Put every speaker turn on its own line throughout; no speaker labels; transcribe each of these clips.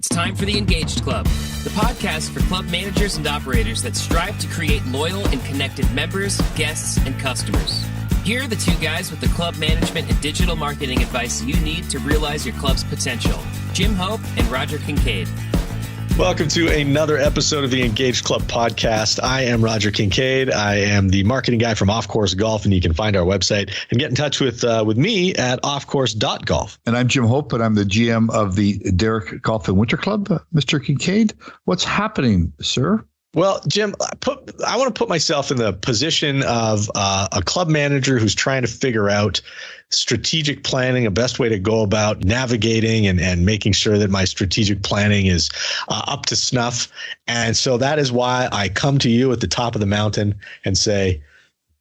It's time for the Engaged Club, the podcast for club managers and operators that strive to create loyal and connected members, guests, and customers. Here are the two guys with the club management and digital marketing advice you need to realize your club's potential. Jim Hope and Roger Kincaid.
Welcome to another episode of the Engaged Club podcast. I am Roger Kincaid. I am the marketing guy from Off Course Golf, and you can find our website and get in touch with me at offcourse.golf.
And I'm Jim Hope, and I'm the GM of the Derrick Golf and Winter Club. Mr. Kincaid, what's happening, sir?
Well, Jim, I want to put myself in the position of a club manager who's trying to figure out strategic planning, a best way to go about navigating and making sure that my strategic planning is up to snuff. And so that is why I come to you at the top of the mountain and say,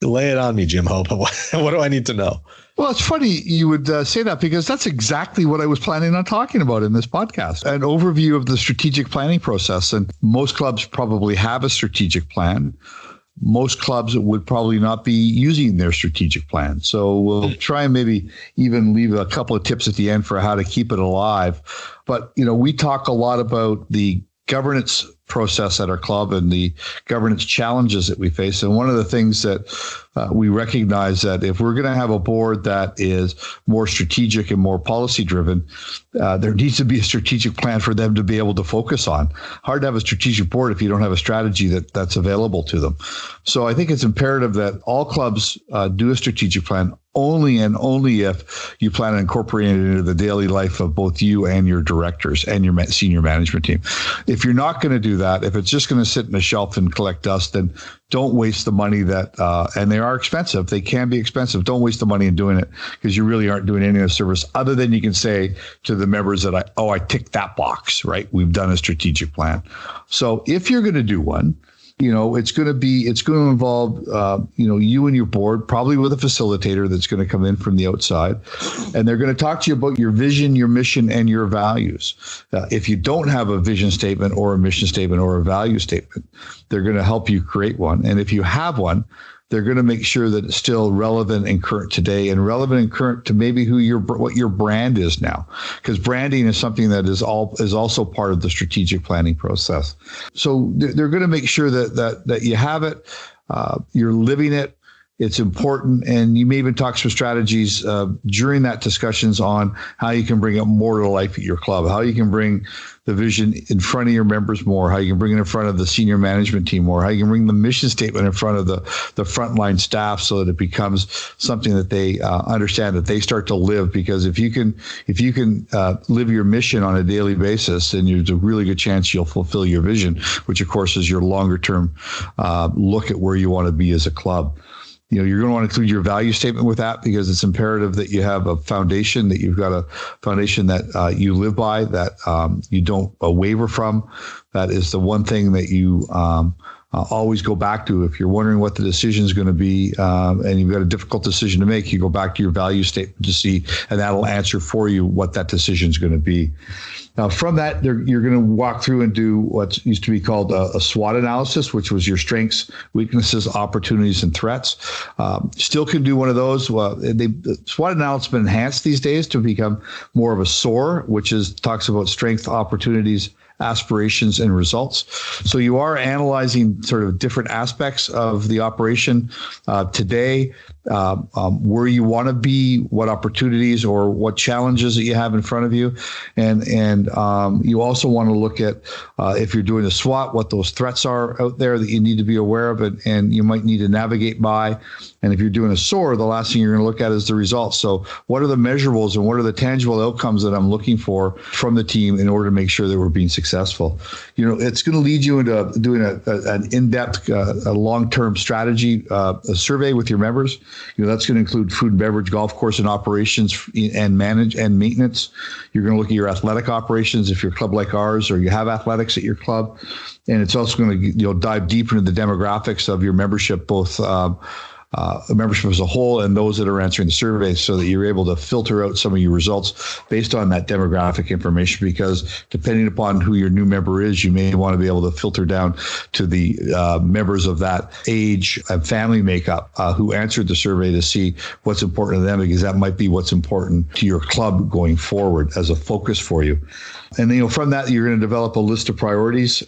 lay it on me, Jim Hope. What do I need to know?
Well, it's funny you would say that, because that's exactly what I was planning on talking about in this podcast. An overview of the strategic planning process. And most clubs probably have a strategic plan. Most clubs would probably not be using their strategic plan. So we'll try and maybe even leave a couple of tips at the end for how to keep it alive. But, you know, we talk a lot about the governance process at our club and the governance challenges that we face. And one of the things that we recognize that if we're going to have a board that is more strategic and more policy driven, there needs to be a strategic plan for them to be able to focus on. Hard to have a strategic board if you don't have a strategy that's available to them. So I think it's imperative that all clubs do a strategic plan only and only if you plan on incorporating it into the daily life of both you and your directors and your senior management team. If you're not going to do that, if it's just going to sit in a shelf and collect dust, then don't waste the money that, and they are expensive. They can be expensive. Don't waste the money in doing it, because you really aren't doing any of the service other than you can say to the members that I ticked that box, right? We've done a strategic plan. So if you're going to do one, you know, it's going to involve, you and your board, probably with a facilitator that's going to come in from the outside, and they're going to talk to you about your vision, your mission, and your values. If you don't have a vision statement or a mission statement or a value statement, they're going to help you create one. And if you have one, they're going to make sure that it's still relevant and current today, and relevant and current to maybe what your brand is now, because branding is something that is also part of the strategic planning process. So they're going to make sure that you have it, you're living it. It's important, and you may even talk some strategies during that discussions on how you can bring it more to life at your club, how you can bring the vision in front of your members more, how you can bring it in front of the senior management team more, how you can bring the mission statement in front of the frontline staff so that it becomes something that they understand, that they start to live. Because if you can live your mission on a daily basis, then there's a really good chance you'll fulfill your vision, which of course is your longer term look at where you want to be as a club. You know, you're going to want to include your value statement with that, because it's imperative that you have a foundation, that you've got a foundation that you live by, that you don't waver from. That is the one thing that you always go back to. If you're wondering what the decision is going to be, and you've got a difficult decision to make, you go back to your value statement to see, and that'll answer for you what that decision is going to be. Now, from that, you're going to walk through and do what used to be called a SWOT analysis, which was your strengths, weaknesses, opportunities, and threats. Still can do one of those. Well, the SWOT analysis has been enhanced these days to become more of a SOAR, which talks about strength, opportunities, aspirations, and results. So you are analyzing sort of different aspects of the operation today, where you want to be, what opportunities or what challenges that you have in front of you. And you also want to look at, if you're doing a SWOT, what those threats are out there that you need to be aware of, and you might need to navigate by. And if you're doing a SOAR, the last thing you're going to look at is the results. So what are the measurables and what are the tangible outcomes that I'm looking for from the team in order to make sure that we're being successful? You know, it's going to lead you into doing an in-depth, a long-term strategy a survey with your members. You know, that's going to include food and beverage, golf course and operations, and maintenance. You're going to look at your athletic operations if you're a club like ours, or you have athletics at your club. And it's also going to dive deeper into the demographics of your membership, both membership as a whole and those that are answering the surveys, so that you're able to filter out some of your results based on that demographic information. Because depending upon who your new member is, you may want to be able to filter down to the members of that age and family makeup who answered the survey to see what's important to them, because that might be what's important to your club going forward as a focus for you. And, from that, you're going to develop a list of priorities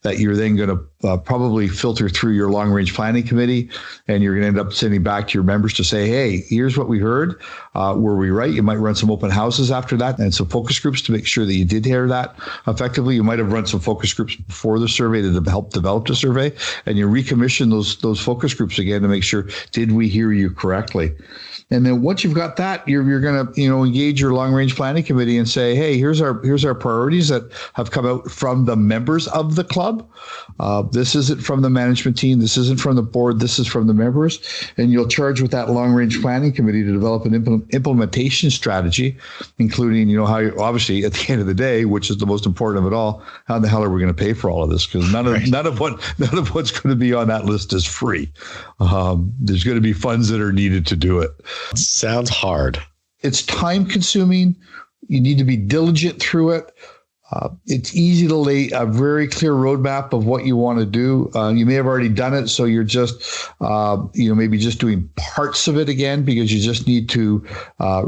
that you're then going to probably filter through your long-range planning committee. And you're going to end up sending back to your members to say, hey, here's what we heard. Were we right? You might run some open houses after that and some focus groups to make sure that you did hear that effectively. You might have run some focus groups before the survey to help develop the survey. And you recommission those focus groups again to make sure, did we hear you correctly? And then once you've got that, you're going to engage your long range planning committee and say, hey, here's our priorities that have come out from the members of the club. This isn't from the management team. This isn't from the board. This is from the members. And you'll charge with that long range planning committee to develop an implementation strategy, including how obviously at the end of the day, which is the most important of it all, how the hell are we going to pay for all of this? Because none of what's going to be on that list is free. There's going to be funds that are needed to do it.
Sounds hard.
It's time consuming. You need to be diligent through it. It's easy to lay a very clear roadmap of what you want to do. You may have already done it, so you're just, maybe just doing parts of it again because you just need to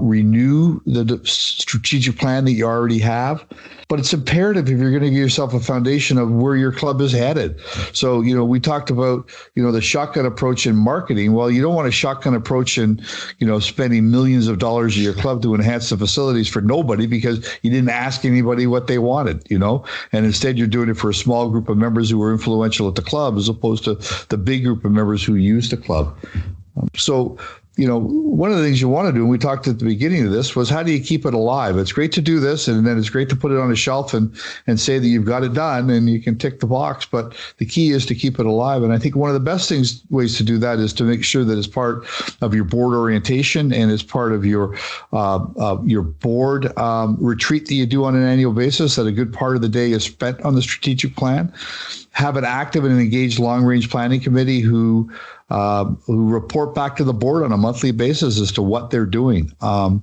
renew the strategic plan that you already have. But it's imperative if you're going to give yourself a foundation of where your club is headed. So, we talked about, the shotgun approach in marketing. Well, you don't want a shotgun approach in, spending millions of dollars of your club to enhance the facilities for nobody because you didn't ask anybody what they wanted, and instead you're doing it for a small group of members who are influential at the club as opposed to the big group of members who use the club. So, one of the things you want to do, and we talked at the beginning of this, was how do you keep it alive? It's great to do this, and then it's great to put it on a shelf and say that you've got it done and you can tick the box. But the key is to keep it alive. And I think one of the best ways to do that is to make sure that it's part of your board orientation and as part of your board retreat that you do on an annual basis, that a good part of the day is spent on the strategic plan. Have an active and engaged long-range planning committee who report back to the board on a monthly basis as to what they're doing. And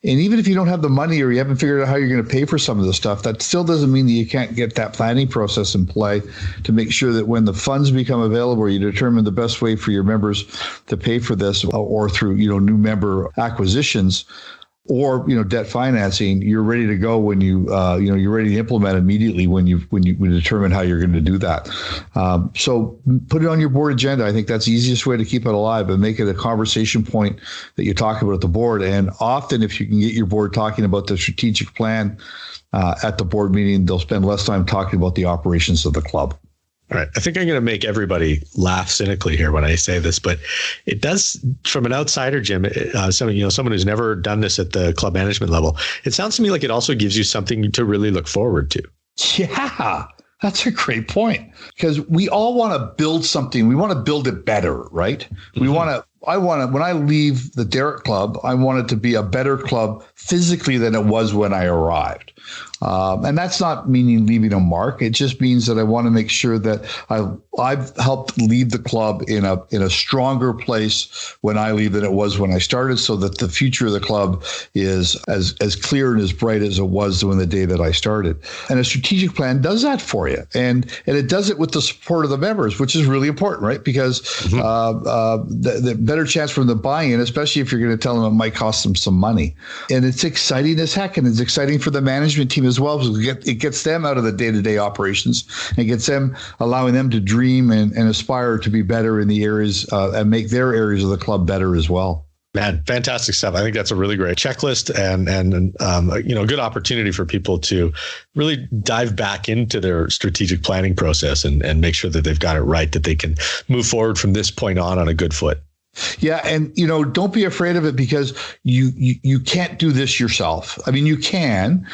even if you don't have the money or you haven't figured out how you're going to pay for some of the stuff, that still doesn't mean that you can't get that planning process in play to make sure that when the funds become available, you determine the best way for your members to pay for this or through, new member acquisitions or, debt financing, you're ready to go when you're ready to implement immediately when you determine how you're going to do that. So put it on your board agenda. I think that's the easiest way to keep it alive and make it a conversation point that you talk about at the board. And often if you can get your board talking about the strategic plan at the board meeting, they'll spend less time talking about the operations of the club.
All right. I think I'm going to make everybody laugh cynically here when I say this, but it does, from an outsider, Jim, someone who's never done this at the club management level, it sounds to me like it also gives you something to really look forward to.
Yeah, that's a great point, because we all want to build something. We want to build it better, right? Mm-hmm. When I leave the Derrick Club, I want it to be a better club physically than it was when I arrived. And that's not meaning leaving a mark. It just means that I want to make sure that I've helped leave the club in a stronger place when I leave than it was when I started, so that the future of the club is as clear and as bright as it was when the day that I started. And a strategic plan does that for you. And it does it with the support of the members, which is really important, right? Because the better chance for them to buy in, especially if you're going to tell them it might cost them some money. And it's exciting as heck, and it's exciting for the management team as well, because it gets them out of the day-to-day operations and gets them, allowing them to dream and aspire to be better in the areas and make their areas of the club better as well.
Man, fantastic stuff. I think that's a really great checklist and a good opportunity for people to really dive back into their strategic planning process and make sure that they've got it right, that they can move forward from this point on a good foot.
Yeah. And, don't be afraid of it, because you can't do this yourself. I mean, you can,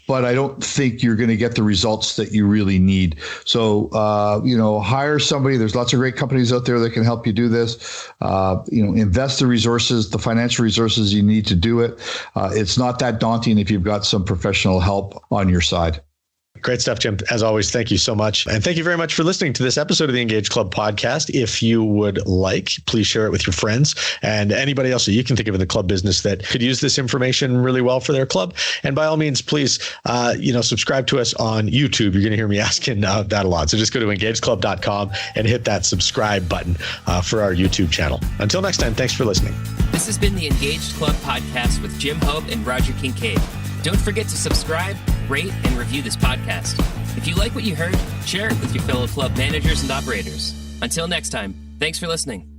but I don't think you're going to get the results that you really need. So, hire somebody. There's lots of great companies out there that can help you do this. Invest the resources, the financial resources you need to do it. It's not that daunting if you've got some professional help on your side.
Great stuff, Jim. As always, thank you so much. And thank you very much for listening to this episode of the Engage Club podcast. If you would like, please share it with your friends and anybody else that you can think of in the club business that could use this information really well for their club. And by all means, please, subscribe to us on YouTube. You're going to hear me asking that a lot. So just go to engageclub.com and hit that subscribe button for our YouTube channel. Until next time, thanks for listening.
This has been the Engaged Club podcast with Jim Hope and Roger Kincaid. Don't forget to subscribe, rate, and review this podcast. If you like what you heard, share it with your fellow club managers and operators. Until next time, thanks for listening.